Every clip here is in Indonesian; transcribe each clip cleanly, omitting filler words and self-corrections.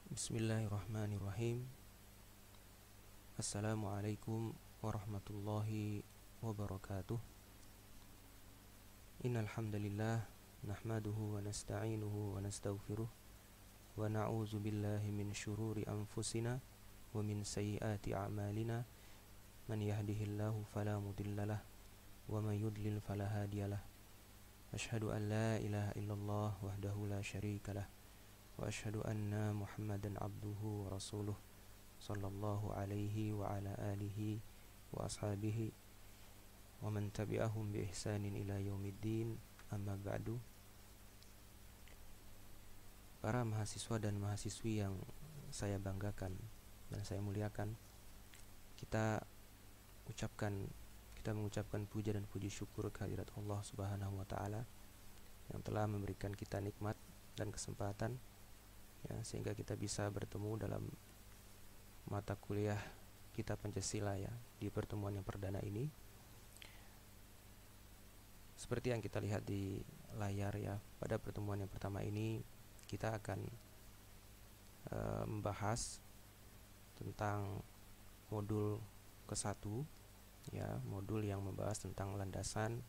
Bismillahirrahmanirrahim. Assalamualaikum warahmatullahi wabarakatuh. Innal hamdalillah nahmaduhu wa nasta'inuhu wa nastaghfiruh wa na'udzu billahi min syururi anfusina wa min sayyiati a'malina. Man yahdihillahu fala mudhillalah wa may yudlil fala hadiyalah. Asyhadu an la ilaha illallah wahdahu la syarikalah wa asyhadu anna Muhammadan abduhu wa rasuluh sallallahu alaihi wa ala alihi wa ashabihi wa man tabi'ahum bi ihsanin ila yaumiddin, amma ba'du. Para mahasiswa dan mahasiswi yang saya banggakan dan saya muliakan, kita mengucapkan puja dan puji syukur kehadirat Allah Subhanahu wa taala yang telah memberikan kita nikmat dan kesempatan sehingga kita bisa bertemu dalam mata kuliah kita Pancasila di pertemuan yang perdana ini. Seperti yang kita lihat di layar pada pertemuan yang pertama ini kita akan membahas tentang modul ke-1, modul yang membahas tentang landasan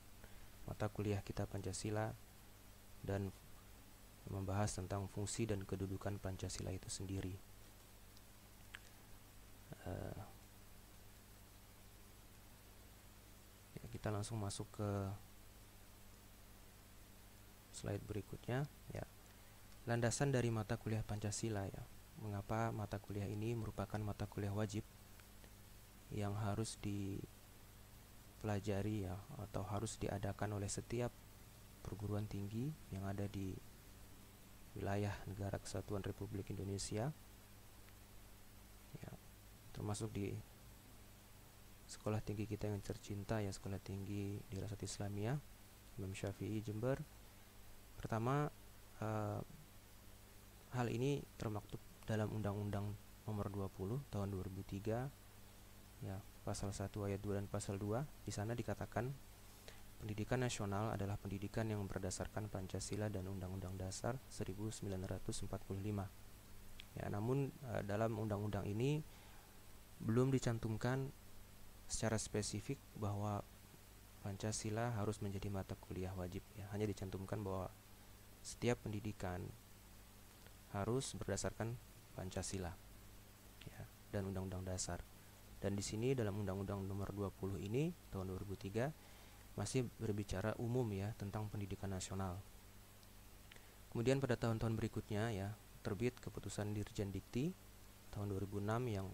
mata kuliah kita Pancasila dan membahas tentang fungsi dan kedudukan Pancasila itu sendiri. Kita langsung masuk ke slide berikutnya. Landasan dari mata kuliah Pancasila. Mengapa mata kuliah ini merupakan mata kuliah wajib yang harus dipelajari atau harus diadakan oleh setiap perguruan tinggi yang ada di wilayah Negara Kesatuan Republik Indonesia, termasuk di sekolah tinggi kita yang tercinta, Sekolah Tinggi Dirasat Islamiyah Imam Syafi'i Jember. Pertama, hal ini termaktub dalam Undang-Undang Nomor 20 Tahun 2003, pasal 1 ayat 2 dan pasal 2. Di sana dikatakan pendidikan nasional adalah pendidikan yang berdasarkan Pancasila dan Undang-Undang Dasar 1945. Namun dalam undang-undang ini belum dicantumkan secara spesifik bahwa Pancasila harus menjadi mata kuliah wajib. Hanya dicantumkan bahwa setiap pendidikan harus berdasarkan Pancasila dan Undang-Undang Dasar. Dan di sini dalam Undang-Undang Nomor 20 ini tahun 2003 masih berbicara umum tentang pendidikan nasional. Kemudian pada tahun-tahun berikutnya terbit keputusan Dirjen Dikti tahun 2006 yang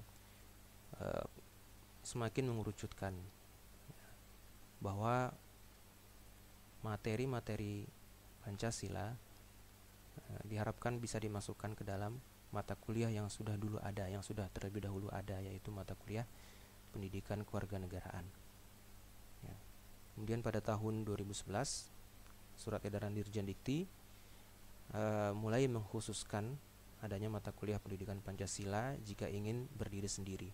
semakin mengerucutkan bahwa materi-materi Pancasila diharapkan bisa dimasukkan ke dalam mata kuliah yang sudah terlebih dahulu ada, yaitu mata kuliah pendidikan kewarganegaraan. Kemudian pada tahun 2011 surat edaran Dirjen Dikti mulai mengkhususkan adanya mata kuliah pendidikan Pancasila jika ingin berdiri sendiri,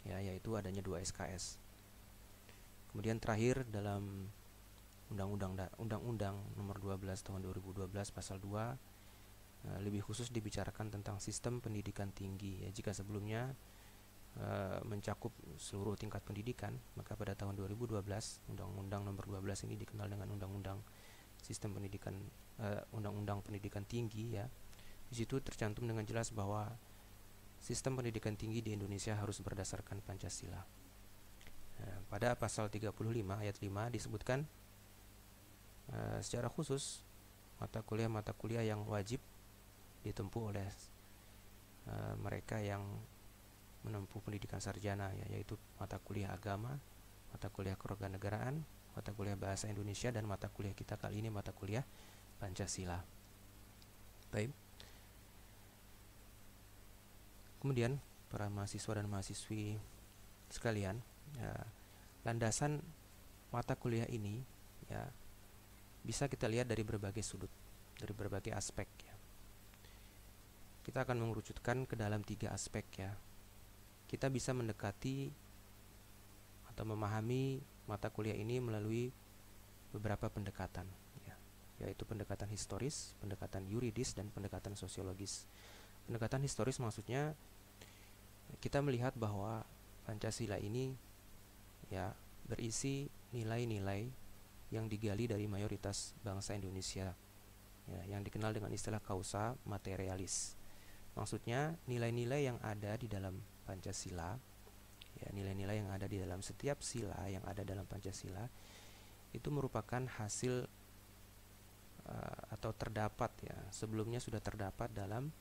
yaitu adanya 2 SKS. Kemudian terakhir dalam Undang-Undang Nomor 12 Tahun 2012 pasal 2 lebih khusus dibicarakan tentang sistem pendidikan tinggi. Jika sebelumnya mencakup seluruh tingkat pendidikan, maka pada tahun 2012 Undang-Undang Nomor 12 ini dikenal dengan Undang-Undang Sistem Pendidikan Undang-Undang Pendidikan Tinggi. Di situ tercantum dengan jelas bahwa sistem pendidikan tinggi di Indonesia harus berdasarkan Pancasila. Pada pasal 35 ayat 5 disebutkan secara khusus mata kuliah yang wajib ditempuh oleh mereka yang menempuh pendidikan sarjana, yaitu mata kuliah agama, mata kuliah kewarganegaraan, mata kuliah bahasa Indonesia, dan mata kuliah kita kali ini mata kuliah Pancasila. Baik. Kemudian para mahasiswa dan mahasiswi sekalian, landasan mata kuliah ini bisa kita lihat dari berbagai sudut, dari berbagai aspek. Kita akan mengerucutkan ke dalam 3 aspek. Kita bisa mendekati atau memahami mata kuliah ini melalui beberapa pendekatan, yaitu pendekatan historis, pendekatan yuridis, dan pendekatan sosiologis. Pendekatan historis maksudnya kita melihat bahwa Pancasila ini ya berisi nilai-nilai yang digali dari mayoritas bangsa Indonesia, ya, yang dikenal dengan istilah causa materialis. Maksudnya nilai-nilai yang ada di dalam Pancasila, ya, nilai-nilai yang ada di dalam setiap sila yang ada dalam Pancasila itu merupakan hasil atau terdapat, ya, sebelumnya sudah terdapat dalam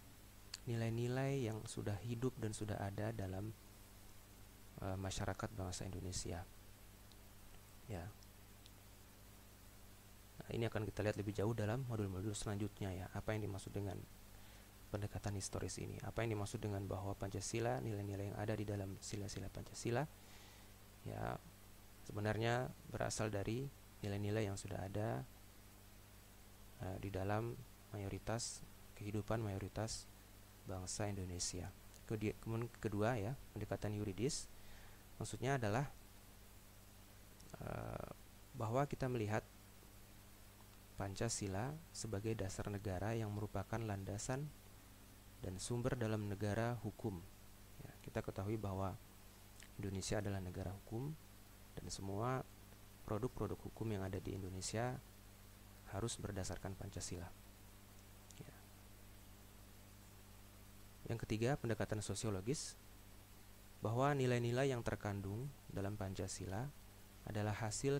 nilai-nilai yang sudah hidup dan sudah ada dalam masyarakat bangsa Indonesia, ya. Nah, ini akan kita lihat lebih jauh dalam modul-modul selanjutnya, ya, apa yang dimaksud dengan pendekatan historis ini, apa yang dimaksud dengan bahwa Pancasila, nilai-nilai yang ada di dalam sila-sila Pancasila, ya, sebenarnya berasal dari nilai-nilai yang sudah ada di dalam kehidupan mayoritas bangsa Indonesia. Kemudian kedua, ya, pendekatan yuridis, maksudnya adalah bahwa kita melihat Pancasila sebagai dasar negara yang merupakan landasan dan sumber dalam negara hukum. Ya, kita ketahui bahwa Indonesia adalah negara hukum dan semua produk-produk hukum yang ada di Indonesia harus berdasarkan Pancasila. Ya. Yang ketiga, pendekatan sosiologis, bahwa nilai-nilai yang terkandung dalam Pancasila adalah hasil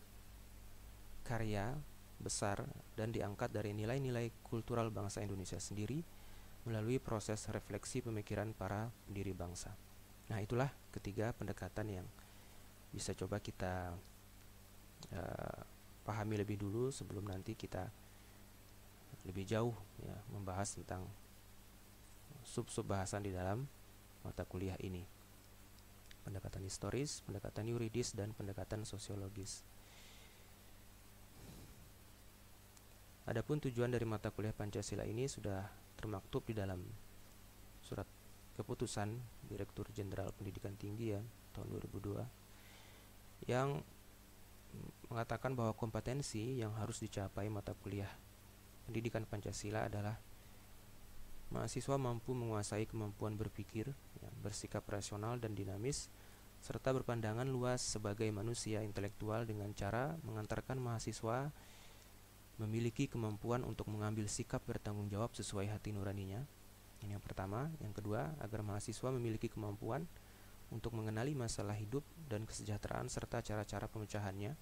karya besar dan diangkat dari nilai-nilai kultural bangsa Indonesia sendiri melalui proses refleksi pemikiran para pendiri bangsa. Nah, itulah ketiga pendekatan yang bisa coba kita pahami lebih dulu sebelum nanti kita lebih jauh, ya, membahas tentang sub-sub bahasan di dalam mata kuliah ini. Pendekatan historis, pendekatan yuridis, dan pendekatan sosiologis. Adapun tujuan dari mata kuliah Pancasila ini sudah termaktub di dalam surat keputusan Direktur Jenderal Pendidikan Tinggi, ya, tahun 2002, yang mengatakan bahwa kompetensi yang harus dicapai mata kuliah pendidikan Pancasila adalah mahasiswa mampu menguasai kemampuan berpikir, ya, bersikap rasional dan dinamis, serta berpandangan luas sebagai manusia intelektual dengan cara mengantarkan mahasiswa memiliki kemampuan untuk mengambil sikap bertanggung jawab sesuai hati nuraninya. Ini yang pertama. Yang kedua, agar mahasiswa memiliki kemampuan untuk mengenali masalah hidup dan kesejahteraan serta cara-cara pemecahannya,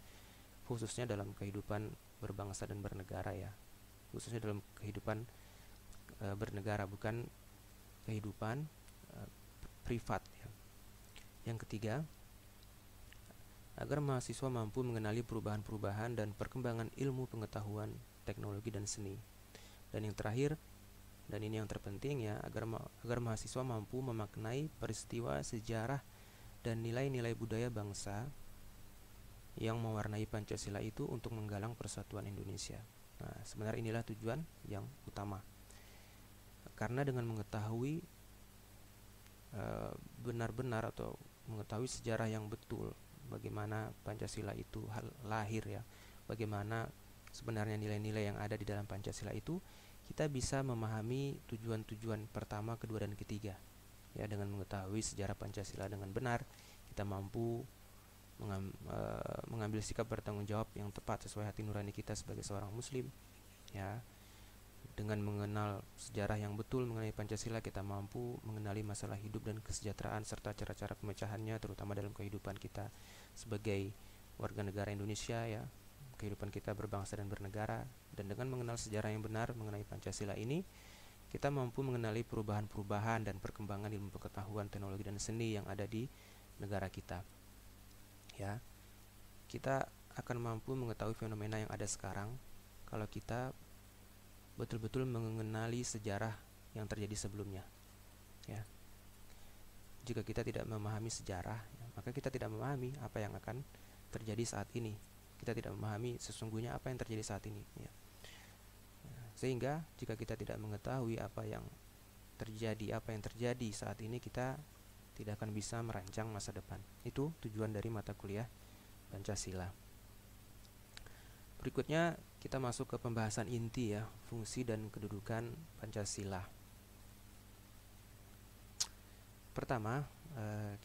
khususnya dalam kehidupan berbangsa dan bernegara, ya, khususnya dalam kehidupan bernegara, bukan kehidupan privat, ya. Yang ketiga, agar mahasiswa mampu mengenali perubahan-perubahan dan perkembangan ilmu pengetahuan, teknologi, dan seni. Dan yang terakhir, dan ini yang terpenting, ya, agar mahasiswa mampu memaknai peristiwa sejarah dan nilai-nilai budaya bangsa yang mewarnai Pancasila itu untuk menggalang persatuan Indonesia. Nah, sebenarnya inilah tujuan yang utama. Karena dengan mengetahui benar-benar atau mengetahui sejarah yang betul bagaimana Pancasila itu lahir, ya, bagaimana sebenarnya nilai-nilai yang ada di dalam Pancasila itu, kita bisa memahami tujuan-tujuan pertama, kedua, dan ketiga. Ya, dengan mengetahui sejarah Pancasila dengan benar, kita mampu mengambil sikap bertanggung jawab yang tepat sesuai hati nurani kita sebagai seorang muslim, ya. Dengan mengenal sejarah yang betul mengenai Pancasila, kita mampu mengenali masalah hidup dan kesejahteraan serta cara-cara pemecahannya, terutama dalam kehidupan kita sebagai warga negara Indonesia, ya, kehidupan kita berbangsa dan bernegara. Dan dengan mengenal sejarah yang benar mengenai Pancasila ini, kita mampu mengenali perubahan-perubahan dan perkembangan ilmu pengetahuan, teknologi, dan seni yang ada di negara kita, ya. Kita akan mampu mengetahui fenomena yang ada sekarang kalau kita betul-betul mengenali sejarah yang terjadi sebelumnya, ya. Jika kita tidak memahami sejarah, ya, maka kita tidak memahami apa yang akan terjadi saat ini. Kita tidak memahami sesungguhnya apa yang terjadi saat ini, ya. Sehingga jika kita tidak mengetahui apa yang terjadi saat ini, kita tidak akan bisa merancang masa depan. Itu tujuan dari mata kuliah Pancasila. Berikutnya kita masuk ke pembahasan inti, ya, fungsi dan kedudukan Pancasila. Pertama,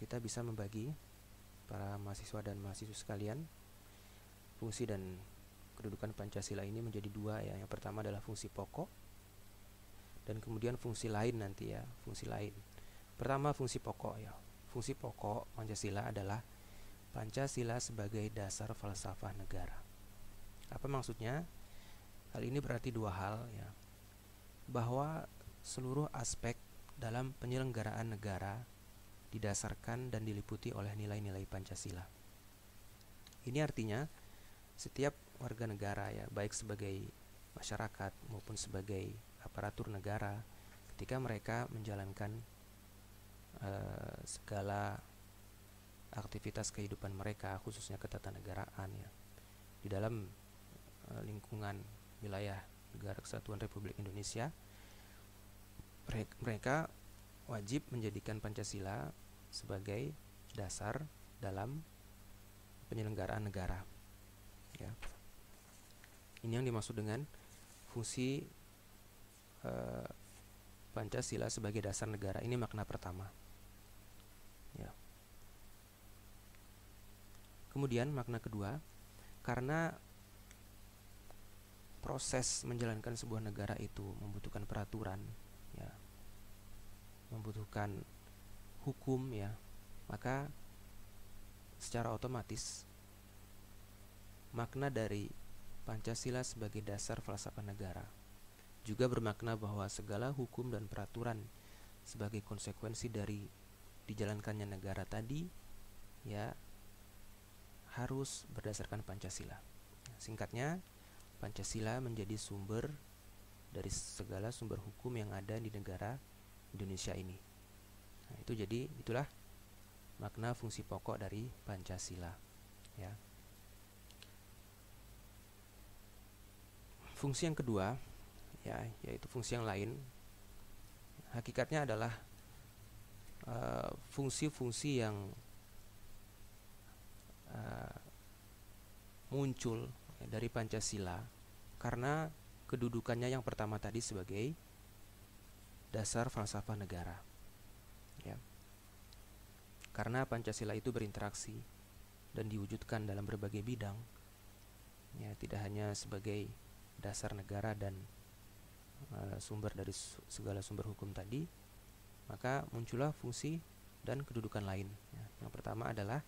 kita bisa membagi para mahasiswa dan mahasiswa sekalian fungsi dan kedudukan Pancasila ini menjadi dua ya. Yang pertama adalah fungsi pokok dan kemudian fungsi lain nanti ya, fungsi lain. Pertama fungsi pokok ya. Fungsi pokok Pancasila adalah Pancasila sebagai dasar falsafah negara. Apa maksudnya? Hal ini berarti dua hal ya. Bahwa seluruh aspek dalam penyelenggaraan negara didasarkan dan diliputi oleh nilai-nilai Pancasila. Ini artinya setiap warga negara ya, baik sebagai masyarakat maupun sebagai aparatur negara, ketika mereka menjalankan segala aktivitas kehidupan mereka, khususnya ketatanegaraan ya, di dalam lingkungan wilayah Negara Kesatuan Republik Indonesia, mereka wajib menjadikan Pancasila sebagai dasar dalam penyelenggaraan negara ya. Ini yang dimaksud dengan fungsi Pancasila sebagai dasar negara. Ini makna pertama ya. Kemudian makna kedua, karena proses menjalankan sebuah negara itu membutuhkan peraturan ya, membutuhkan hukum ya, maka secara otomatis makna dari Pancasila sebagai dasar falsafah negara juga bermakna bahwa segala hukum dan peraturan sebagai konsekuensi dari dijalankannya negara tadi ya harus berdasarkan Pancasila. Singkatnya, Pancasila menjadi sumber dari segala sumber hukum yang ada di negara Indonesia ini. Nah, itulah makna fungsi pokok dari Pancasila ya. Fungsi yang kedua ya, yaitu fungsi yang lain, hakikatnya adalah fungsi-fungsi yang muncul dari Pancasila karena kedudukannya yang pertama tadi sebagai dasar falsafah negara ya. Karena Pancasila itu berinteraksi dan diwujudkan dalam berbagai bidang ya, tidak hanya sebagai dasar negara dan sumber dari segala sumber hukum tadi, maka muncullah fungsi dan kedudukan lain ya. Yang pertama adalah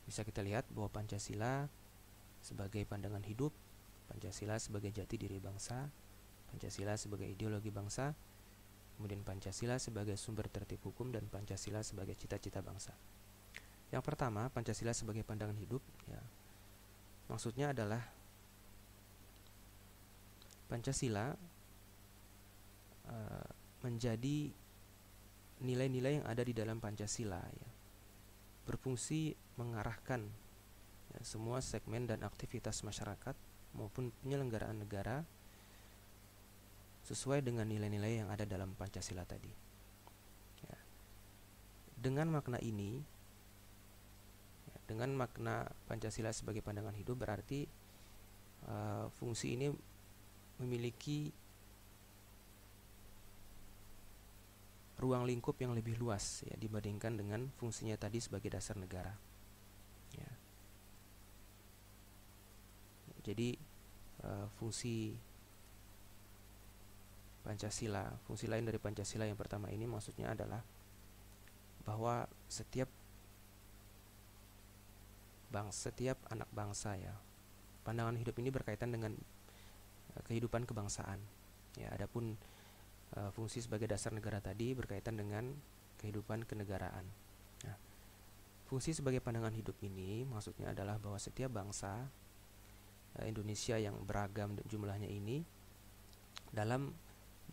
bisa kita lihat bahwa Pancasila sebagai pandangan hidup, Pancasila sebagai jati diri bangsa, Pancasila sebagai ideologi bangsa, kemudian Pancasila sebagai sumber tertib hukum, dan Pancasila sebagai cita-cita bangsa. Yang pertama, Pancasila sebagai pandangan hidup ya, maksudnya adalah Pancasila menjadi nilai-nilai yang ada di dalam Pancasila ya, berfungsi mengarahkan ya, semua segmen dan aktivitas masyarakat maupun penyelenggaraan negara sesuai dengan nilai-nilai yang ada dalam Pancasila tadi ya. Dengan makna ini ya, dengan makna Pancasila sebagai pandangan hidup, berarti fungsi ini memiliki ruang lingkup yang lebih luas ya, dibandingkan dengan fungsinya tadi sebagai dasar negara ya. Jadi fungsi Pancasila, fungsi lain dari Pancasila yang pertama ini maksudnya adalah bahwa setiap anak bangsa ya, pandangan hidup ini berkaitan dengan kehidupan kebangsaan ya. Adapun fungsi sebagai dasar negara tadi berkaitan dengan kehidupan kenegaraan. Nah, fungsi sebagai pandangan hidup ini maksudnya adalah bahwa setiap bangsa Indonesia yang beragam jumlahnya ini dalam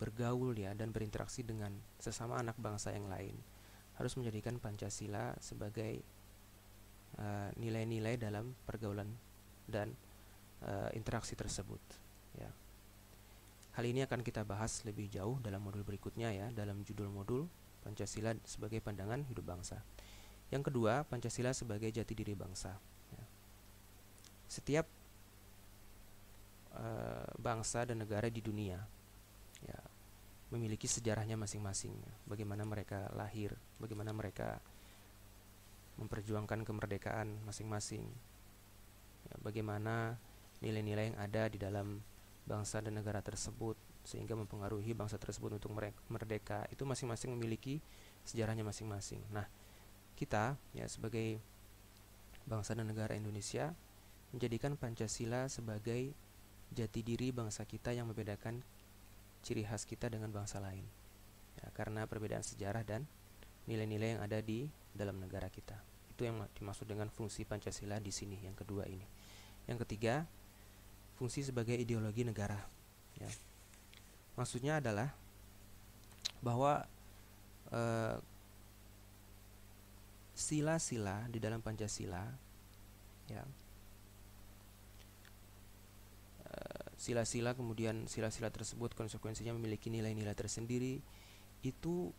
bergaul ya dan berinteraksi dengan sesama anak bangsa yang lain harus menjadikan Pancasila sebagai nilai-nilai dalam pergaulan dan interaksi tersebut ya. Hal ini akan kita bahas lebih jauh dalam modul berikutnya ya, dalam judul modul Pancasila sebagai pandangan hidup bangsa. Yang kedua, Pancasila sebagai jati diri bangsa ya. Setiap bangsa dan negara di dunia ya, memiliki sejarahnya masing-masing, bagaimana mereka lahir, bagaimana mereka memperjuangkan kemerdekaan masing-masing, ya, bagaimana nilai-nilai yang ada di dalam bangsa dan negara tersebut sehingga mempengaruhi bangsa tersebut untuk merdeka. Itu masing-masing memiliki sejarahnya masing-masing. Nah, kita ya sebagai bangsa dan negara Indonesia menjadikan Pancasila sebagai jati diri bangsa kita yang membedakan ciri khas kita dengan bangsa lain, ya, karena perbedaan sejarah dan nilai-nilai yang ada di dalam negara kita. Itu yang dimaksud dengan fungsi Pancasila di sini, yang kedua ini. Yang ketiga, fungsi sebagai ideologi negara, ya. Maksudnya adalah bahwa sila-sila di dalam Pancasila, ya, sila-sila, kemudian sila-sila tersebut konsekuensinya memiliki nilai-nilai tersendiri, itu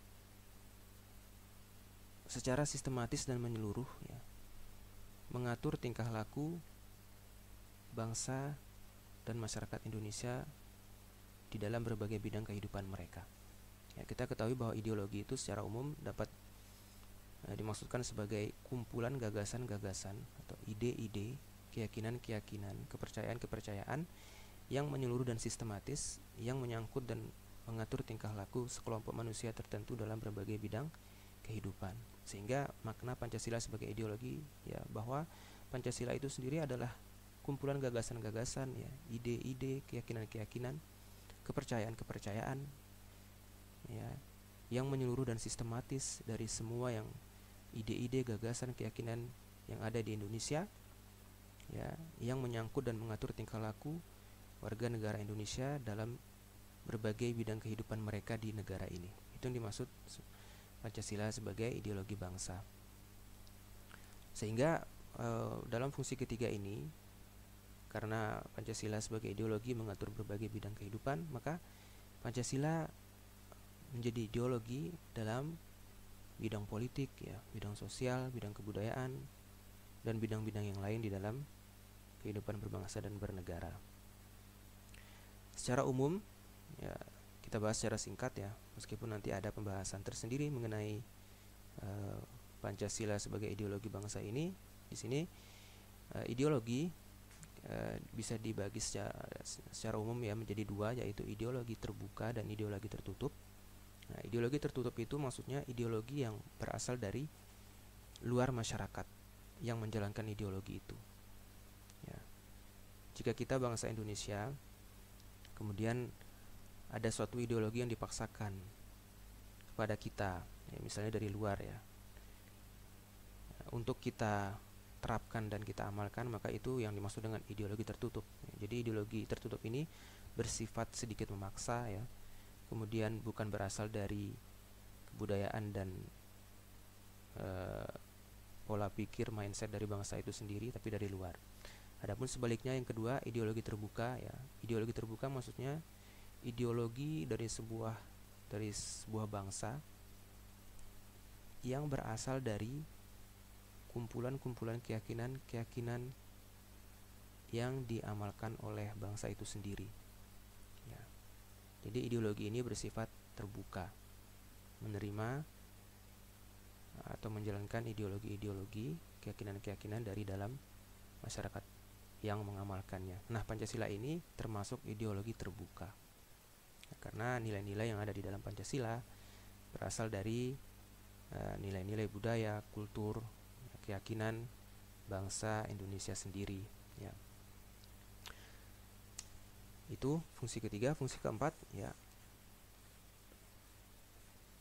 secara sistematis dan menyeluruh, ya, mengatur tingkah laku bangsa dan masyarakat Indonesia di dalam berbagai bidang kehidupan mereka. Ya, kita ketahui bahwa ideologi itu secara umum dapat dimaksudkan sebagai kumpulan gagasan-gagasan atau ide-ide, keyakinan-keyakinan, kepercayaan-kepercayaan yang menyeluruh dan sistematis, yang menyangkut dan mengatur tingkah laku sekelompok manusia tertentu dalam berbagai bidang kehidupan. Sehingga makna Pancasila sebagai ideologi, ya, bahwa Pancasila itu sendiri adalah kumpulan gagasan-gagasan, ya, ide-ide, keyakinan-keyakinan, kepercayaan-kepercayaan, ya, yang menyeluruh dan sistematis dari semua yang ide-ide, gagasan, keyakinan yang ada di Indonesia, ya, yang menyangkut dan mengatur tingkah laku warga negara Indonesia dalam berbagai bidang kehidupan mereka di negara ini. Itu yang dimaksud Pancasila sebagai ideologi bangsa. Sehingga dalam fungsi ketiga ini, karena Pancasila sebagai ideologi mengatur berbagai bidang kehidupan, maka Pancasila menjadi ideologi dalam bidang politik, ya, bidang sosial, bidang kebudayaan, dan bidang-bidang yang lain di dalam kehidupan berbangsa dan bernegara. Secara umum, ya, kita bahas secara singkat, ya, meskipun nanti ada pembahasan tersendiri mengenai Pancasila sebagai ideologi bangsa ini. Di sini ideologi bisa dibagi secara umum, ya, menjadi dua, yaitu ideologi terbuka dan ideologi tertutup. Nah, ideologi tertutup itu maksudnya ideologi yang berasal dari luar masyarakat yang menjalankan ideologi itu. Ya. Jika kita bangsa Indonesia, kemudian ada suatu ideologi yang dipaksakan kepada kita, ya, misalnya dari luar, ya, untuk kita terapkan dan kita amalkan, maka itu yang dimaksud dengan ideologi tertutup. Jadi ideologi tertutup ini bersifat sedikit memaksa, ya, kemudian bukan berasal dari kebudayaan dan pola pikir, mindset dari bangsa itu sendiri, tapi dari luar. Adapun sebaliknya yang kedua, ideologi terbuka, ya. Ideologi terbuka maksudnya ideologi dari sebuah bangsa yang berasal dari kumpulan-kumpulan keyakinan-keyakinan yang diamalkan oleh bangsa itu sendiri, ya. Jadi ideologi ini bersifat terbuka, menerima atau menjalankan ideologi-ideologi, keyakinan-keyakinan dari dalam masyarakat yang mengamalkannya. Nah, Pancasila ini termasuk ideologi terbuka, karena nilai-nilai yang ada di dalam Pancasila berasal dari nilai-nilai budaya, kultur, keyakinan bangsa Indonesia sendiri, ya. Itu fungsi ketiga. Fungsi keempat, ya,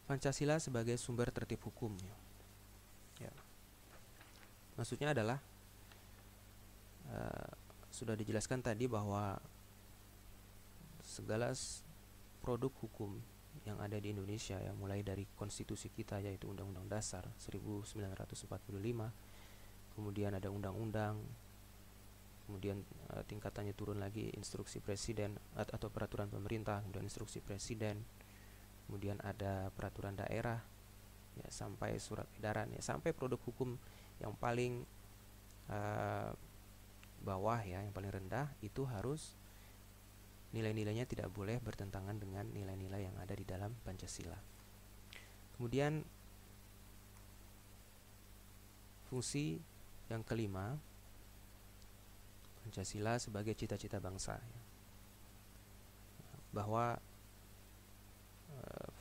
Pancasila sebagai sumber tertib hukum, ya. Maksudnya adalah sudah dijelaskan tadi bahwa segala produk hukum yang ada di Indonesia, ya, mulai dari konstitusi kita, yaitu Undang-Undang Dasar 1945, kemudian ada undang-undang, kemudian tingkatannya turun lagi instruksi presiden atau peraturan pemerintah, kemudian instruksi presiden, kemudian ada peraturan daerah, ya, sampai surat edaran, ya, sampai produk hukum yang paling bawah, ya, yang paling rendah, itu harus nilai-nilainya tidak boleh bertentangan dengan nilai-nilai yang ada di dalam Pancasila. Kemudian fungsi yang kelima, Pancasila sebagai cita-cita bangsa, bahwa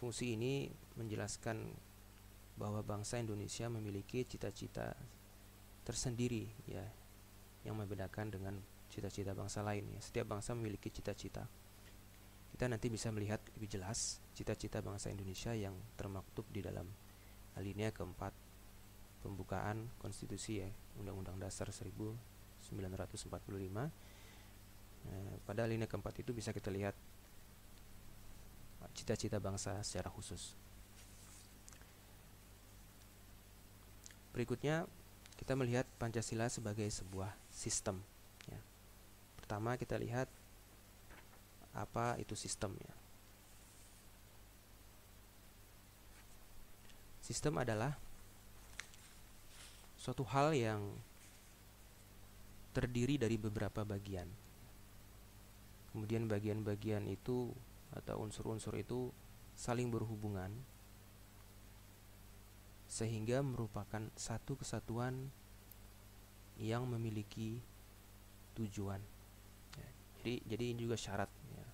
fungsi ini menjelaskan bahwa bangsa Indonesia memiliki cita-cita tersendiri, ya, yang membedakan dengan cita-cita bangsa lain. Ya. Setiap bangsa memiliki cita-cita. Kita nanti bisa melihat lebih jelas cita-cita bangsa Indonesia yang termaktub di dalam alinea keempat pembukaan konstitusi, ya, Undang-Undang Dasar 1945. Pada alinea keempat itu bisa kita lihat cita-cita bangsa secara khusus. Berikutnya kita melihat Pancasila sebagai sebuah sistem, ya. Pertama kita lihat apa itu sistemnya. Sistem adalah suatu hal yang terdiri dari beberapa bagian. Kemudian bagian-bagian itu atau unsur-unsur itu saling berhubungan sehingga merupakan satu kesatuan yang memiliki tujuan. Ya, jadi ini juga syarat. Ya.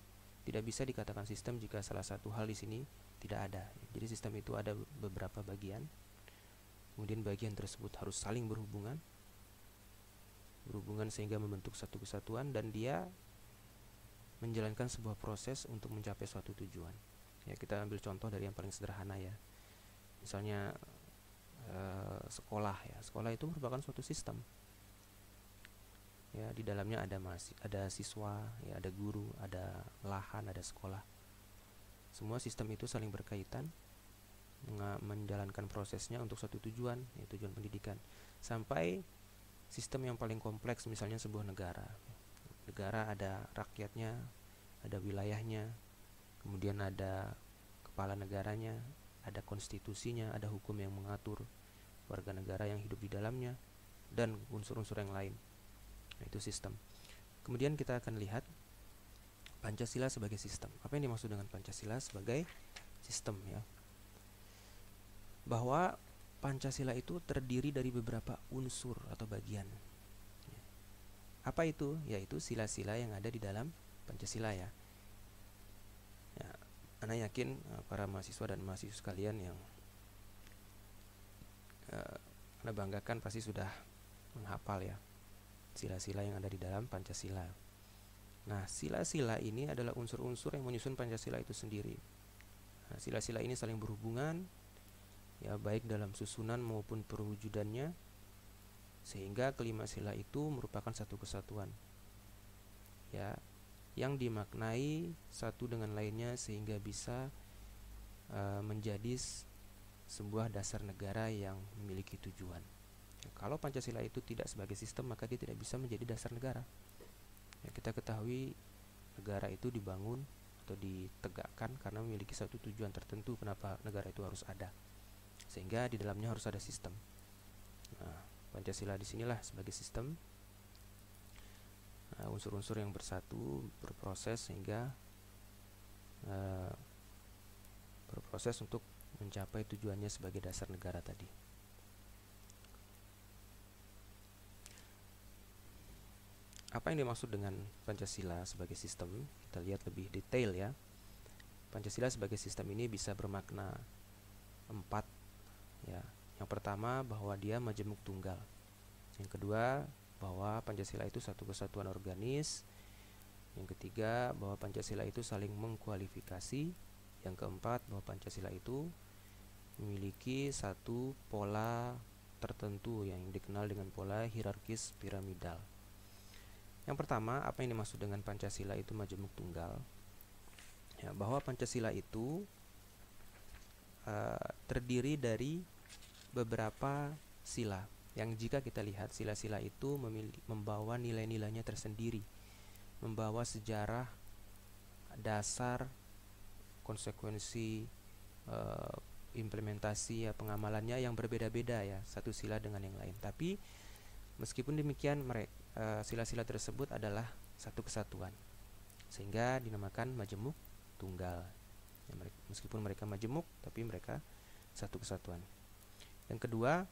Tidak bisa dikatakan sistem jika salah satu hal di sini tidak ada. Jadi sistem itu ada beberapa bagian. Kemudian bagian tersebut harus saling berhubungan sehingga membentuk satu kesatuan, dan dia menjalankan sebuah proses untuk mencapai suatu tujuan. Ya, kita ambil contoh dari yang paling sederhana, ya. Misalnya sekolah, ya. Sekolah itu merupakan suatu sistem. Ya, di dalamnya ada siswa, ya, ada guru, ada lahan, ada sekolah. Semua sistem itu saling berkaitan menjalankan prosesnya untuk suatu tujuan, ya, tujuan pendidikan. Sampai sistem yang paling kompleks, misalnya sebuah negara. Negara ada rakyatnya, ada wilayahnya, kemudian ada kepala negaranya, ada konstitusinya, ada hukum yang mengatur warga negara yang hidup di dalamnya, dan unsur-unsur yang lain. Nah, itu sistem. Kemudian kita akan lihat Pancasila sebagai sistem. Apa yang dimaksud dengan Pancasila sebagai sistem, ya? Bahwa Pancasila itu terdiri dari beberapa unsur atau bagian. Apa itu? Yaitu sila-sila yang ada di dalam Pancasila, ya. Ya, Anda yakin para mahasiswa dan mahasiswa sekalian yang Anda banggakan pasti sudah menghafal, ya, sila-sila yang ada di dalam Pancasila. Nah, sila-sila ini adalah unsur-unsur yang menyusun Pancasila itu sendiri. Nah, sila-sila ini saling berhubungan, ya, baik dalam susunan maupun perwujudannya, sehingga kelima sila itu merupakan satu kesatuan, ya, yang dimaknai satu dengan lainnya sehingga bisa menjadi sebuah dasar negara yang memiliki tujuan. Ya, kalau Pancasila itu tidak sebagai sistem, maka dia tidak bisa menjadi dasar negara. Ya, kita ketahui negara itu dibangun atau ditegakkan karena memiliki satu tujuan tertentu kenapa negara itu harus ada, sehingga di dalamnya harus ada sistem. Nah, Pancasila disinilah sebagai sistem, unsur-unsur yang bersatu berproses sehingga berproses untuk mencapai tujuannya sebagai dasar negara tadi. Apa yang dimaksud dengan Pancasila sebagai sistem? Kita lihat lebih detail, ya. Pancasila sebagai sistem ini bisa bermakna 4, ya. Yang pertama, bahwa dia majemuk tunggal. Yang kedua, bahwa Pancasila itu satu kesatuan organis. Yang ketiga, bahwa Pancasila itu saling mengkualifikasi. Yang keempat, bahwa Pancasila itu memiliki satu pola tertentu yang dikenal dengan pola hierarkis piramidal. Yang pertama, apa yang dimaksud dengan Pancasila itu majemuk tunggal? Ya, bahwa Pancasila itu terdiri dari beberapa sila, yang jika kita lihat sila-sila itu membawa nilai-nilainya tersendiri, membawa sejarah, dasar, konsekuensi, implementasi, ya, pengamalannya yang berbeda-beda, ya, satu sila dengan yang lain. Tapi meskipun demikian, sila-sila tersebut adalah satu kesatuan. sehingga dinamakan majemuk tunggal. Ya, meskipun mereka majemuk, tapi mereka satu kesatuan. Yang kedua,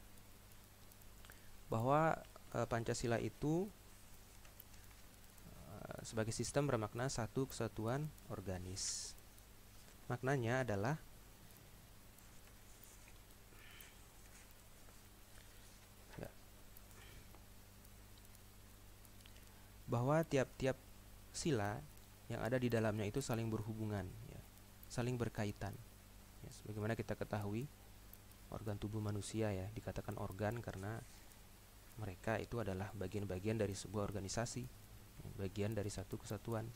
bahwa Pancasila itu sebagai sistem bermakna satu kesatuan organis. Maknanya adalah bahwa tiap-tiap sila yang ada di dalamnya itu saling berhubungan, ya, saling berkaitan. Ya, sebagaimana kita ketahui, organ tubuh manusia ya dikatakan organ karena mereka itu adalah bagian-bagian dari sebuah organisasi, ya, bagian dari satu kesatuan.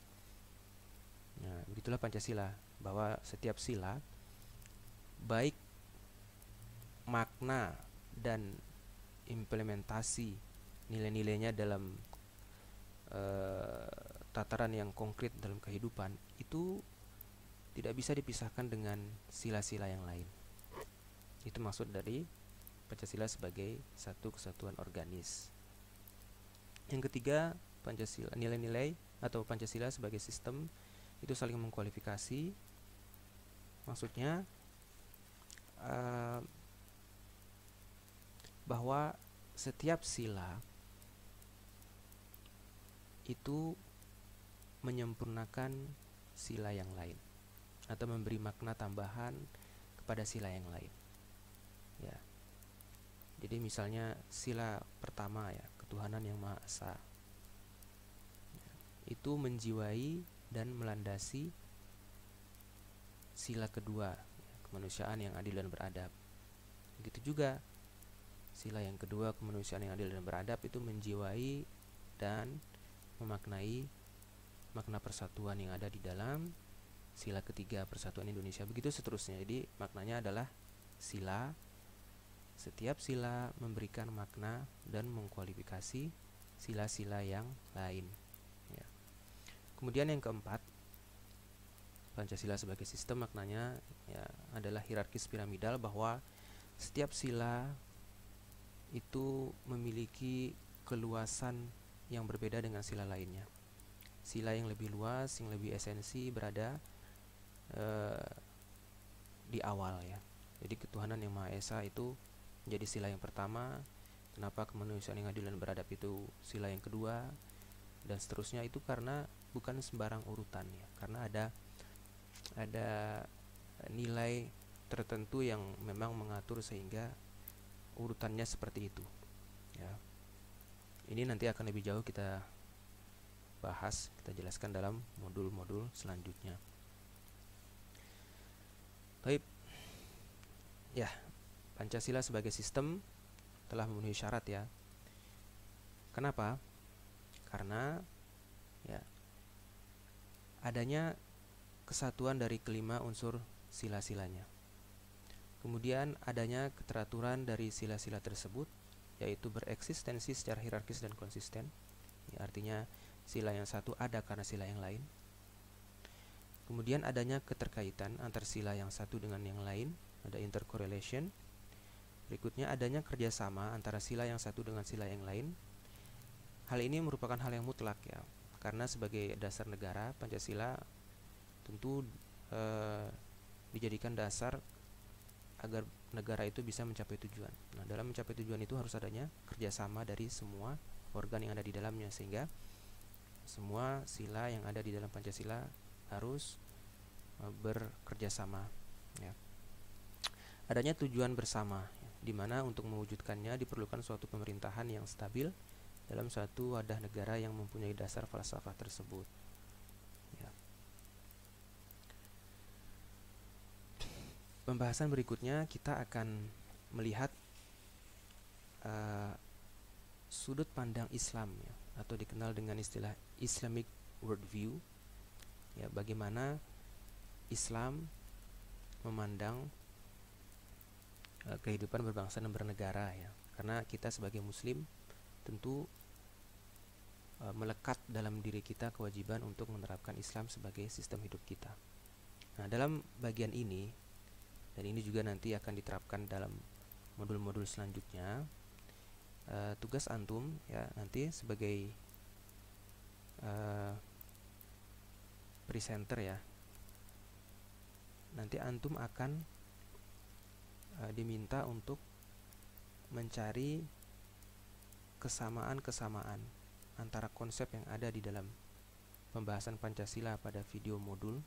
Nah, begitulah Pancasila, bahwa setiap sila baik makna dan implementasi nilai-nilainya dalam tataran yang konkret dalam kehidupan itu tidak bisa dipisahkan dengan sila-sila yang lain. Itu maksud dari Pancasila sebagai satu kesatuan organis. Yang ketiga, Pancasila, nilai-nilai atau Pancasila sebagai sistem itu saling mengkualifikasi. Maksudnya bahwa setiap sila itu menyempurnakan sila yang lain atau memberi makna tambahan kepada sila yang lain. Ya. Jadi misalnya sila pertama ya, ketuhanan yang Maha Esa. Ya, itu menjiwai dan melandasi sila kedua, ya, kemanusiaan yang adil dan beradab. Begitu juga sila yang kedua, kemanusiaan yang adil dan beradab, itu menjiwai dan memaknai makna persatuan yang ada di dalam sila ketiga, persatuan Indonesia, begitu seterusnya. Jadi maknanya adalah setiap sila memberikan makna dan mengkualifikasi sila-sila yang lain, ya. Kemudian yang keempat, Pancasila sebagai sistem maknanya ya adalah hierarkis piramidal, bahwa setiap sila itu memiliki keluasan yang berbeda dengan sila lainnya. Sila yang lebih luas, yang lebih esensi berada di awal ya. Jadi ketuhanan yang Maha Esa itu menjadi sila yang pertama. Kenapa kemanusiaan yang adil dan beradab itu sila yang kedua, dan seterusnya. Itu karena bukan sembarang urutan ya, karena ada nilai tertentu yang memang mengatur sehingga urutannya seperti itu ya. Ini nanti akan lebih jauh kita bahas, kita jelaskan dalam modul-modul selanjutnya. Baik. Ya, Pancasila sebagai sistem telah memenuhi syarat ya. Kenapa? Karena ya adanya kesatuan dari kelima unsur sila-silanya. Kemudian adanya keteraturan dari sila-sila tersebut, yaitu bereksistensi secara hierarkis dan konsisten. Ya, artinya sila yang satu ada karena sila yang lain. Kemudian adanya keterkaitan antar sila yang satu dengan yang lain, ada intercorrelation. Berikutnya adanya kerjasama antara sila yang satu dengan sila yang lain. Hal ini merupakan hal yang mutlak ya, karena sebagai dasar negara, Pancasila tentu dijadikan dasar agar negara itu bisa mencapai tujuan. Nah, dalam mencapai tujuan itu harus adanya kerjasama dari semua organ yang ada di dalamnya, sehingga semua sila yang ada di dalam Pancasila harus bekerjasama. Ya. Adanya tujuan bersama, ya, di mana untuk mewujudkannya diperlukan suatu pemerintahan yang stabil dalam suatu wadah negara yang mempunyai dasar falsafah tersebut. Ya. Pembahasan berikutnya kita akan melihat sudut pandang Islam ya, atau dikenal dengan istilah Islamic worldview. Ya, bagaimana Islam memandang kehidupan berbangsa dan bernegara ya. Karena kita sebagai muslim tentu melekat dalam diri kita kewajiban untuk menerapkan Islam sebagai sistem hidup kita. Nah, dalam bagian ini, dan ini juga nanti akan diterapkan dalam modul-modul selanjutnya, tugas antum ya nanti sebagai presenter ya, nanti antum akan diminta untuk mencari kesamaan-kesamaan antara konsep yang ada di dalam pembahasan Pancasila pada video modul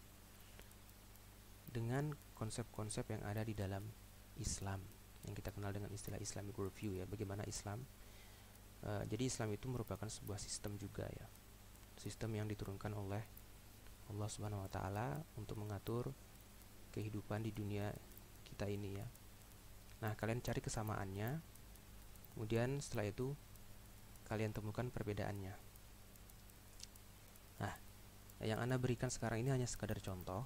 dengan konsep-konsep yang ada di dalam Islam yang kita kenal dengan istilah Islamic worldview ya. Bagaimana Islam? Jadi Islam itu merupakan sebuah sistem juga ya, sistem yang diturunkan oleh Allah Subhanahu Wa Taala untuk mengatur kehidupan di dunia kita ini ya. Nah, kalian cari kesamaannya, kemudian setelah itu kalian temukan perbedaannya. Nah, yang Anda berikan sekarang ini hanya sekadar contoh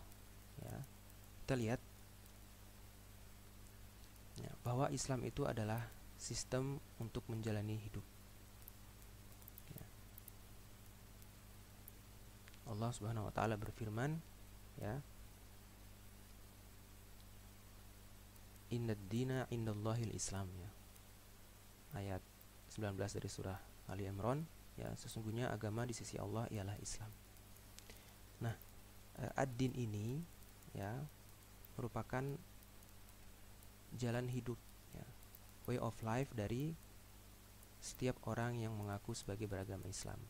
ya. Kita lihat ya, bahwa Islam itu adalah sistem untuk menjalani hidup ya. Allah Subhanahu Wa Taala berfirman ya, Innad dina indallahil Islam ya. Ayat 19 dari surah Ali Imran ya, sesungguhnya agama di sisi Allah ialah Islam. Nah, ad-din ini ya merupakan jalan hidup ya, way of life dari setiap orang yang mengaku sebagai beragama Islam.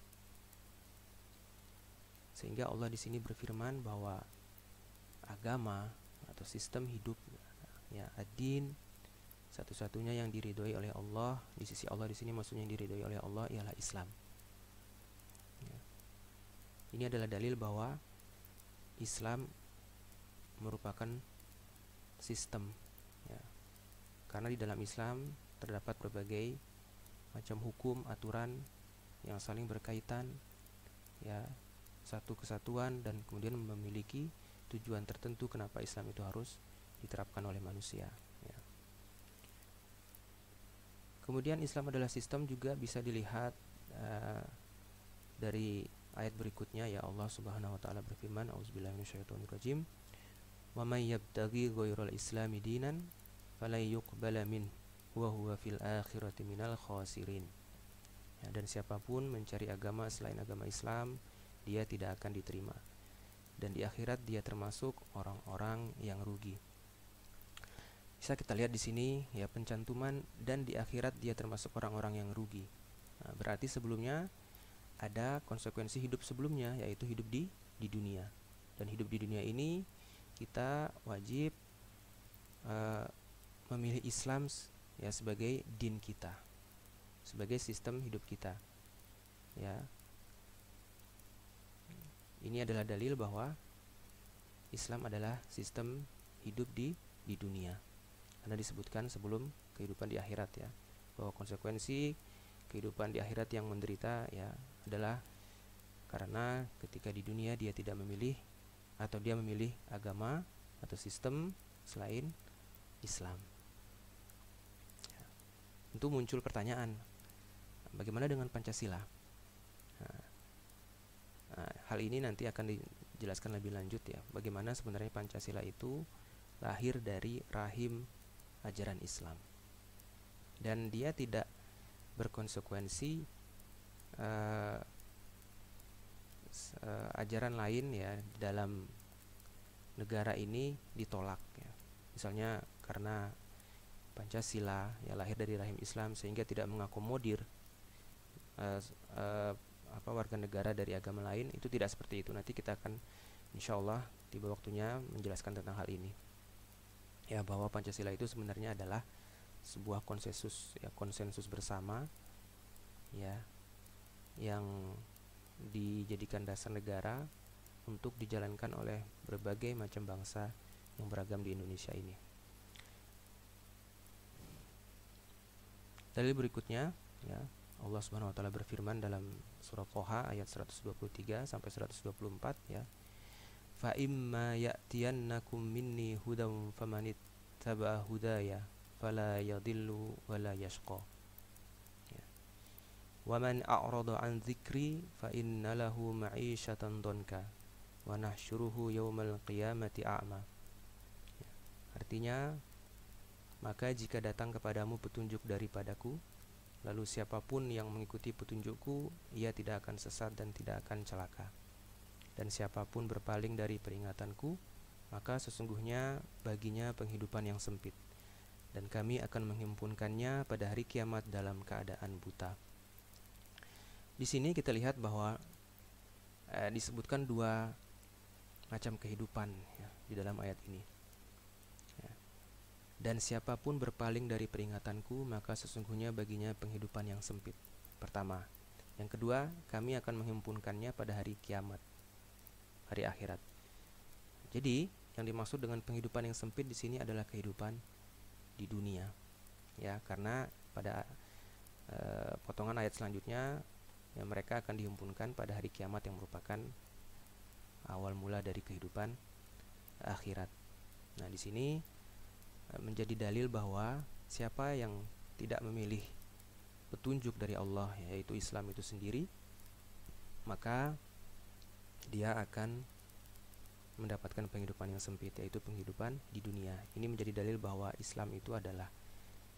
Sehingga Allah di sini berfirman bahwa agama atau sistem hidup ya, ad-din, satu-satunya yang diridhoi oleh Allah di sisi Allah di sini maksudnya yang diridhoi oleh Allah ialah Islam. Ya. Ini adalah dalil bahwa Islam merupakan sistem ya. Karena di dalam Islam terdapat berbagai macam hukum, aturan yang saling berkaitan ya, satu kesatuan dan kemudian memiliki tujuan tertentu kenapa Islam itu harus diterapkan oleh manusia ya. Kemudian Islam adalah sistem juga bisa dilihat dari ayat berikutnya ya. Allah Subhanahu Wa Taala berfirman, auzubillahi minasyaitonirrajim, wa may yabtaghi ghairal islami dinan falay yuqbala min wa huwa fil akhirati minal khasirin ya, dan siapapun mencari agama selain agama Islam dia tidak akan diterima dan di akhirat dia termasuk orang-orang yang rugi. Bisa kita lihat di sini ya pencantuman dan di akhirat dia termasuk orang-orang yang rugi. Nah, berarti sebelumnya ada konsekuensi hidup sebelumnya yaitu hidup di dunia. Dan hidup di dunia ini kita wajib memilih Islam ya sebagai din kita, sebagai sistem hidup kita. Ya. Ini adalah dalil bahwa Islam adalah sistem hidup di dunia. Karena disebutkan sebelum kehidupan di akhirat ya, bahwa konsekuensi kehidupan di akhirat yang menderita ya adalah karena ketika di dunia dia tidak memilih atau dia memilih agama atau sistem selain Islam ya. Tentu muncul pertanyaan, bagaimana dengan Pancasila? Hal ini nanti akan dijelaskan lebih lanjut ya, bagaimana sebenarnya Pancasila itu lahir dari rahim ajaran Islam dan dia tidak berkonsekuensi ajaran lain ya dalam negara ini ditolak ya. Misalnya karena Pancasila ya lahir dari rahim Islam sehingga tidak mengakomodir warga negara dari agama lain, itu tidak seperti itu. Nanti kita akan insyaallah tiba waktunya menjelaskan tentang hal ini ya, bahwa Pancasila itu sebenarnya adalah sebuah konsensus bersama ya yang dijadikan dasar negara untuk dijalankan oleh berbagai macam bangsa yang beragam di Indonesia ini. Dalil berikutnya ya, Allah Subhanahu Wa Taala berfirman dalam surah Thaha ayat 123 sampai 124 ya, fa imma ya'tiyannakum minni hudan famanittaba'a hudaya fala yadhillu wala yashqa ya. Wa man a'rada an dzikri fa inna lahu ma'isyatan dhanka wa nahsyuruhu yaumal qiyamati a'ma ya. Artinya, maka jika datang kepadamu petunjuk daripadaku, lalu siapapun yang mengikuti petunjukku ia tidak akan sesat dan tidak akan celaka. Dan siapapun berpaling dari peringatanku, maka sesungguhnya baginya penghidupan yang sempit, dan kami akan menghimpunkannya pada hari kiamat dalam keadaan buta. Di sini kita lihat bahwa disebutkan dua macam kehidupan ya, di dalam ayat ini. Ya. Dan siapapun berpaling dari peringatanku, maka sesungguhnya baginya penghidupan yang sempit. Pertama. Yang kedua, kami akan menghimpunkannya pada hari kiamat, hari akhirat. Jadi, yang dimaksud dengan penghidupan yang sempit di sini adalah kehidupan di dunia. Ya, karena pada potongan ayat selanjutnya, ya, mereka akan dihimpunkan pada hari kiamat yang merupakan awal mula dari kehidupan akhirat. Nah, di sini menjadi dalil bahwa siapa yang tidak memilih petunjuk dari Allah, yaitu Islam itu sendiri, maka dia akan mendapatkan penghidupan yang sempit, yaitu penghidupan di dunia. Ini menjadi dalil bahwa Islam itu adalah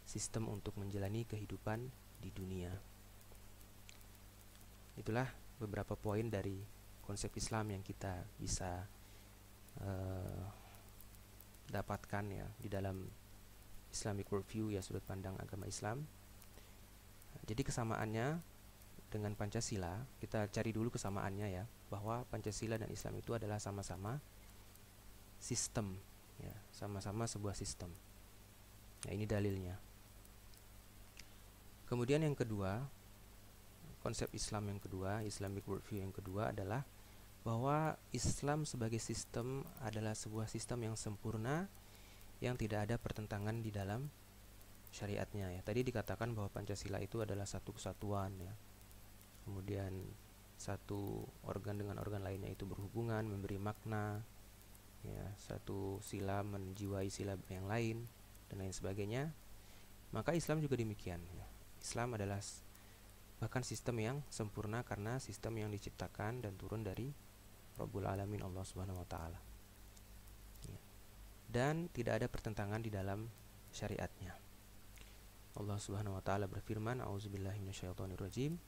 sistem untuk menjalani kehidupan di dunia. Itulah beberapa poin dari konsep Islam yang kita bisa dapatkan ya di dalam Islamic worldview, ya, sudut pandang agama Islam. Jadi kesamaannya dengan Pancasila, kita cari dulu kesamaannya ya, bahwa Pancasila dan Islam itu adalah sama-sama sistem, ya, sama-sama sebuah sistem. Nah, ini dalilnya. Kemudian yang kedua, konsep Islam yang kedua, Islamic worldview yang kedua adalah bahwa Islam sebagai sistem adalah sebuah sistem yang sempurna, yang tidak ada pertentangan di dalam syariatnya ya. Tadi dikatakan bahwa Pancasila itu adalah satu kesatuan ya. Kemudian satu organ dengan organ lainnya itu berhubungan, memberi makna ya, satu sila menjiwai sila yang lain dan lain sebagainya. Maka Islam juga demikian ya. Islam adalah bahkan sistem yang sempurna karena sistem yang diciptakan dan turun dari Rabbul Alamin, Allah Subhanahu wa taala. Ya. Dan tidak ada pertentangan di dalam syariatnya. Allah Subhanahu wa taala berfirman, A'udzubillahi minasyaitonirrajim.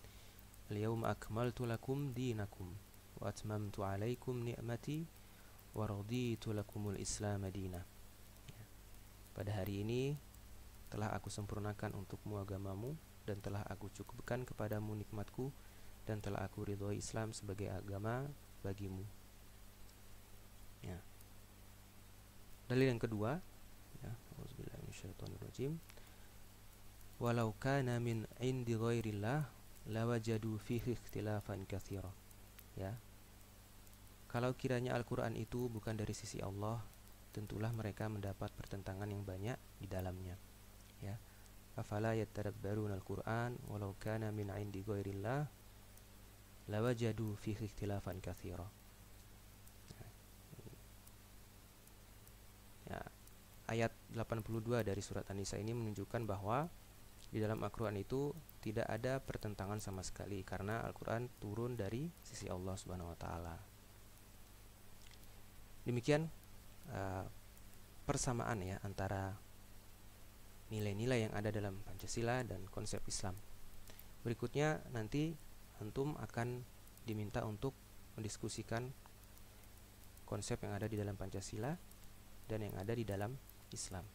Al-yawma akmaltu lakum dinakum wa atmamtu 'alaikum ni'mati wa raditu lakumul Islam madina. Ya. Pada hari ini telah aku sempurnakan untukmu agamamu dan telah aku cukupkan kepadamu nikmatku dan telah aku ridhoi Islam sebagai agama bagimu. Ya. Dalil yang kedua, ya, Auzubillahi minasyaitonirrajim. Walau kana min 'indi ghairillah lawajadu fihi ikhtilafan katsira. Ya. Kalau kiranya Al-Qur'an itu bukan dari sisi Allah, tentulah mereka mendapat pertentangan yang banyak di dalamnya. Ya. Afala yatadabbaruna al-Qur'an walau kana min 'indi ghairillah lawajadu fihi ikhtilafan katsira. Ya, ayat 82 dari surat An-Nisa ini menunjukkan bahwa di dalam Al-Quran itu tidak ada pertentangan sama sekali karena Al-Quran turun dari sisi Allah Subhanahu wa taala. Demikian persamaan ya antara nilai-nilai yang ada dalam Pancasila dan konsep Islam. Berikutnya nanti antum akan diminta untuk mendiskusikan konsep yang ada di dalam Pancasila dan yang ada di dalam Islam.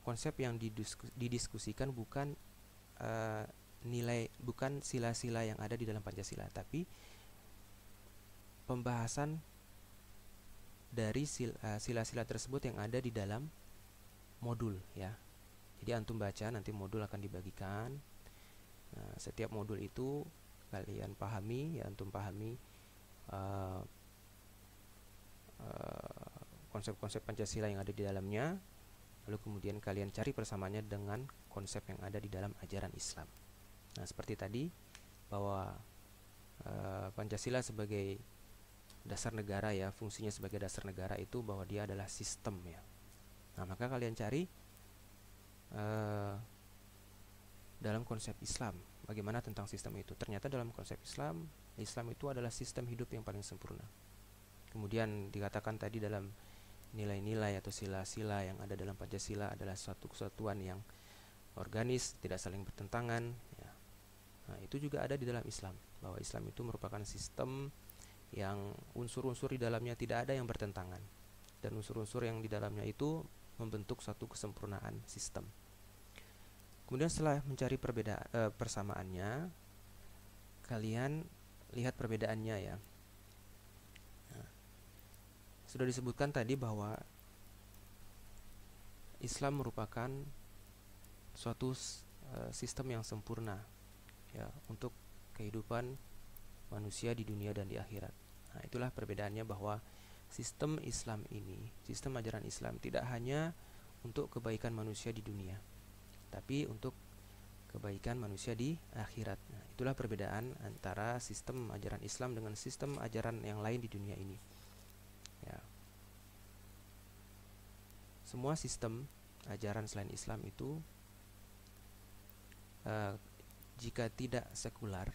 Konsep yang didiskusikan bukan bukan sila-sila yang ada di dalam Pancasila, tapi pembahasan dari sila-sila tersebut yang ada di dalam modul ya. Jadi antum baca, nanti modul akan dibagikan. Nah, setiap modul itu kalian pahami ya, antum pahami konsep-konsep Pancasila yang ada di dalamnya, lalu kemudian kalian cari persamaannya dengan konsep yang ada di dalam ajaran Islam. Nah, seperti tadi bahwa Pancasila sebagai dasar negara ya, fungsinya sebagai dasar negara itu bahwa dia adalah sistem ya. Nah, maka kalian cari dalam konsep Islam bagaimana tentang sistem itu. Ternyata dalam konsep Islam itu adalah sistem hidup yang paling sempurna. Kemudian dikatakan tadi dalam nilai-nilai atau sila-sila yang ada dalam Pancasila adalah suatu kesatuan yang organis, tidak saling bertentangan ya. Nah, itu juga ada di dalam Islam, bahwa Islam itu merupakan sistem yang unsur-unsur di dalamnya tidak ada yang bertentangan, dan unsur-unsur yang di dalamnya itu membentuk satu kesempurnaan sistem. Kemudian setelah mencari persamaannya, kalian lihat perbedaannya ya. Nah, sudah disebutkan tadi bahwa Islam merupakan suatu sistem yang sempurna ya untuk kehidupan manusia di dunia dan di akhirat. Nah, itulah perbedaannya, bahwa sistem Islam ini, sistem ajaran Islam tidak hanya untuk kebaikan manusia di dunia, tapi untuk kebaikan manusia di akhirat. Nah, itulah perbedaan antara sistem ajaran Islam dengan sistem ajaran yang lain di dunia ini. Ya. Semua sistem ajaran selain Islam itu jika tidak sekular,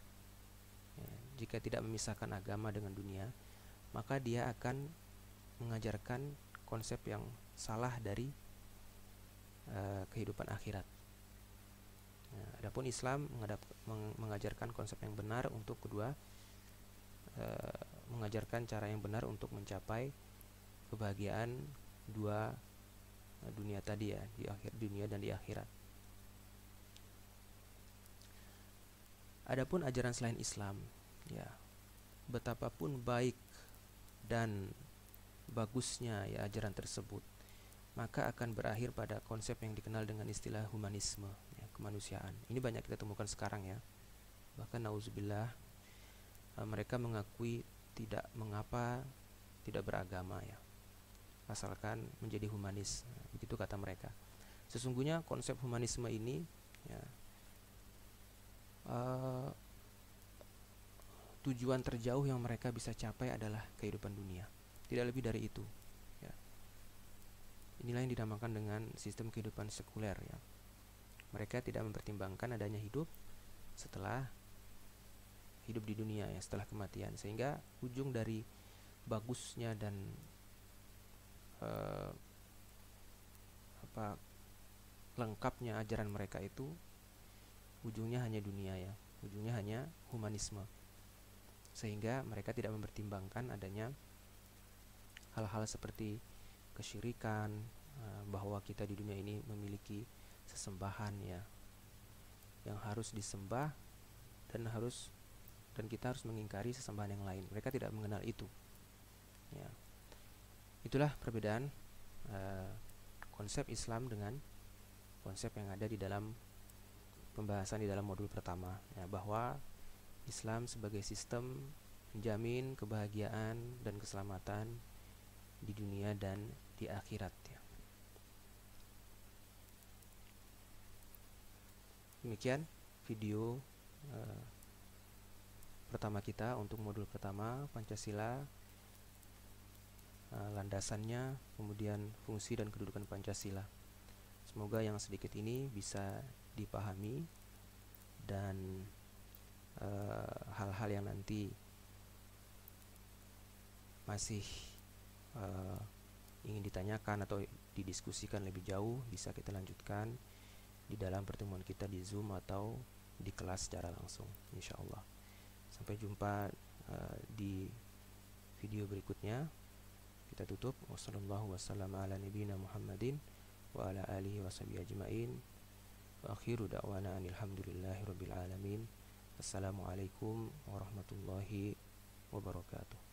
ya, jika tidak memisahkan agama dengan dunia, maka dia akan mengajarkan konsep yang salah dari kehidupan akhirat. Nah, adapun Islam mengajarkan konsep yang benar untuk kedua, mengajarkan cara yang benar untuk mencapai kebahagiaan dua dunia tadi ya, di akhir dunia dan di akhirat. Adapun ajaran selain Islam, ya, betapapun baik dan bagusnya ya ajaran tersebut, maka akan berakhir pada konsep yang dikenal dengan istilah humanisme, ya, kemanusiaan. Ini banyak kita temukan sekarang ya. Bahkan nauzubillah, mereka mengakui tidak mengapa tidak beragama ya, asalkan menjadi humanis. Nah, begitu kata mereka. Sesungguhnya konsep humanisme ini ya, tujuan terjauh yang mereka bisa capai adalah kehidupan dunia, tidak lebih dari itu ya. Inilah yang dinamakan dengan sistem kehidupan sekuler ya. Mereka tidak mempertimbangkan adanya hidup setelah hidup di dunia ya, setelah kematian, sehingga ujung dari bagusnya dan lengkapnya ajaran mereka itu ujungnya hanya dunia ya, ujungnya hanya humanisme, sehingga mereka tidak mempertimbangkan adanya hal-hal seperti kesyirikan, bahwa kita di dunia ini memiliki sesembahan ya, yang harus disembah dan kita harus mengingkari sesembahan yang lain. Mereka tidak mengenal itu ya. Itulah perbedaan konsep Islam dengan konsep yang ada di dalam pembahasan di dalam modul pertama ya, bahwa Islam sebagai sistem menjamin kebahagiaan dan keselamatan di dunia dan di akhirat ya. Demikian video pertama kita untuk modul pertama Pancasila, landasannya, kemudian fungsi dan kedudukan Pancasila. Semoga yang sedikit ini bisa dipahami, dan hal-hal yang nanti masih ingin ditanyakan atau didiskusikan lebih jauh bisa kita lanjutkan di dalam pertemuan kita di Zoom atau di kelas secara langsung, insyaallah. Sampai jumpa di video berikutnya. Kita tutup. Wassallallahu wasallam ala nabiyina Muhammadin wa ala alihi washabihi ajmain. Wa akhiru da'wana alhamdulillahi rabbil alamin. Assalamualaikum warahmatullahi wabarakatuh.